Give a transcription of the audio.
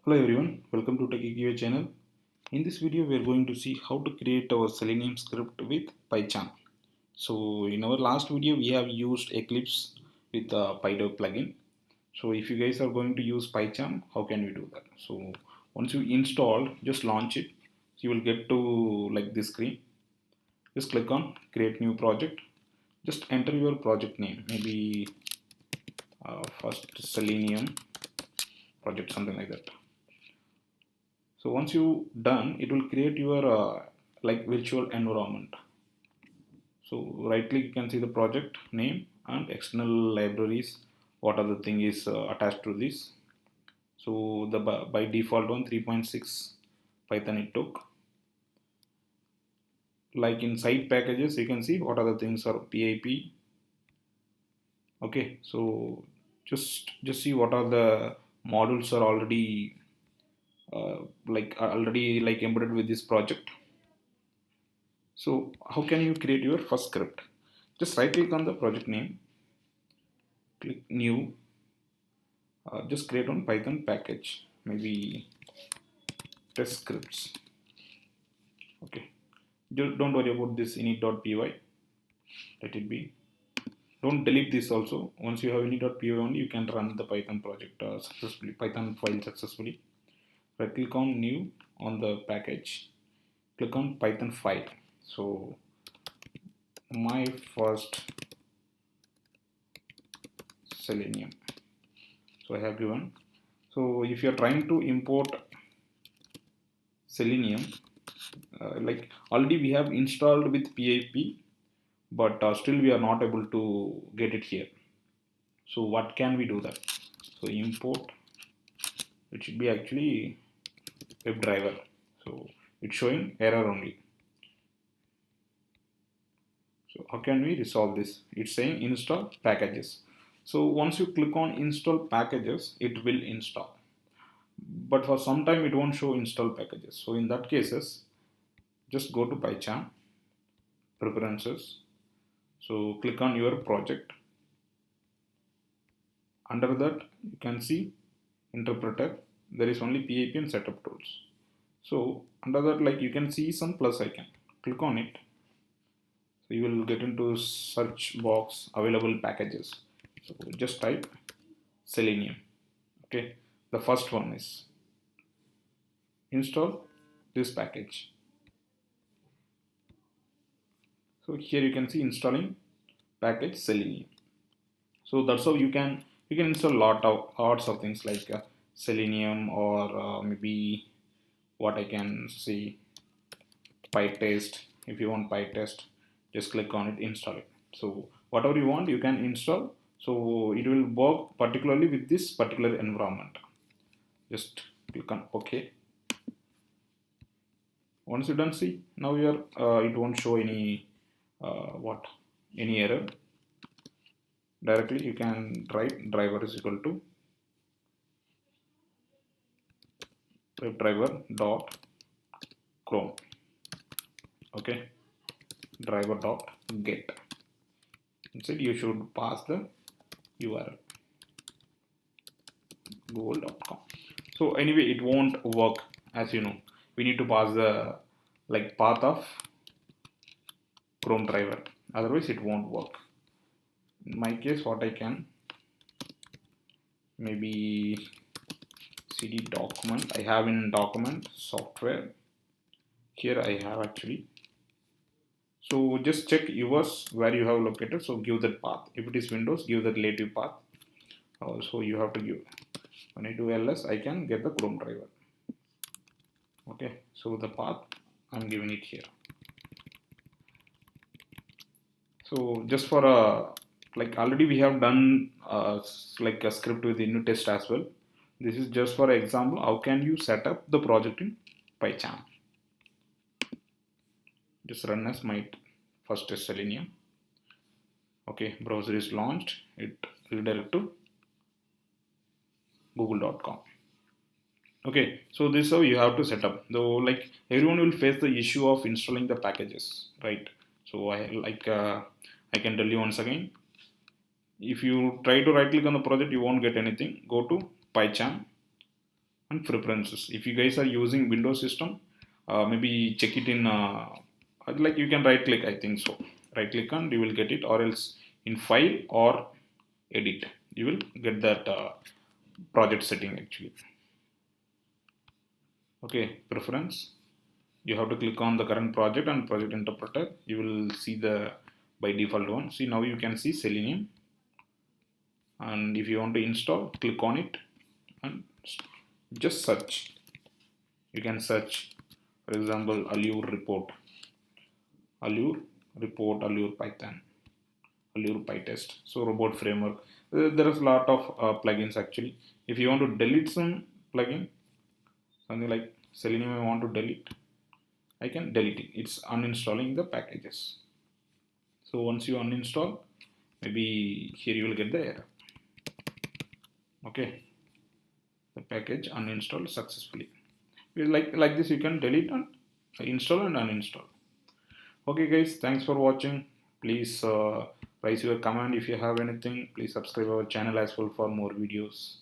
Hello everyone, welcome to TechieQA channel. In this video, we are going to see how to create our Selenium script with Pycharm. So in our last video, we have used Eclipse with the PyDev plugin. So if you guys are going to use Pycharm, how can we do that? So once you install, just launch it. You will get to like this screen. Just click on create new project. Just enter your project name, maybe first Selenium project, something like that. So once you done, it will create your like virtual environment. So right click, you can see the project name and external libraries. What are the thing is attached to this? So the by default one 3.6 Python it took. Like in side packages, you can see what are the things are PIP. Okay, so just see what are the modules are already like embedded with this project. So how can you create your first script? Just right click on the project name, click new, just create one Python package, maybe test scripts. Okay, don't worry about this init.py, let it be. Don't delete this also. Once you have init.py only, you can run the Python project successfully, Python file successfully. Right click on new on the package, click on Python file. So my first Selenium. So I have given. So if you are trying to import Selenium, like already we have installed with PIP, but still we are not able to get it here. So what can we do that? So import, it should be actually WebDriver. So it's showing error only. So how can we resolve this? It's saying install packages. So once you click on install packages, it will install. But for some time it won't show install packages. So in that cases, just go to Pycharm, preferences. So click on your project. Under that, you can see interpreter. There is only PIP and setup tools. So under that, like you can see some plus icon. Click on it. So you will get into search box available packages. So just type Selenium. Okay. The first one is install this package. So here you can see installing package Selenium. So that's how you can install lots of things like Selenium or maybe what I can see PyTest. If you want PyTest, just click on it, install it. So whatever you want, you can install. So it will work particularly with this particular environment. Just click on OK. Once you done, see now you are it won't show any any error. Directly you can write driver is equal to WebDriver dot Chrome. Okay, driver dot get. Instead you should pass the URL google.com. So anyway, it won't work, as you know. We need to pass the like path of Chrome driver, otherwise it won't work. In my case, what I can, maybe cd document. I have in document software. Here I have actually. So just check yours where you have located. So give that path. If it is Windows, give the relative path. Also you have to give. When I do ls, I can get the Chrome driver. Okay, so the path I'm giving it here. So just for a like already we have done like a script with unit test as well. This is just for example. How can you set up the project in Pycharm? Just run as my first test Selenium. Okay, browser is launched. It redirect to google.com. Okay, so this is how you have to set up. Though like everyone will face the issue of installing the packages, right? So I can tell you once again. If you try to right click on the project, you won't get anything. Go to Pycharm and preferences. If you guys are using Windows system, maybe check it in like you can right click, I think so, right click and you will get it, or else in file or edit you will get that project setting actually. Okay, preference, you have to click on the current project and project interpreter, you will see the by default one. See, now you can see Selenium, and if you want to install, click on it and just search. You can search, for example, Allure report, Allure report, Allure Python, Allure PyTest, so robot framework. There is a lot of plugins actually. If you want to delete some plugin, something like Selenium I want to delete, I can delete it. It's uninstalling the packages. So once you uninstall, maybe here you will get the error. Okay, the package uninstalled successfully. Like this you can delete and install and uninstall. Okay guys, thanks for watching. Please raise your comment if you have anything. Please subscribe our channel as well for more videos.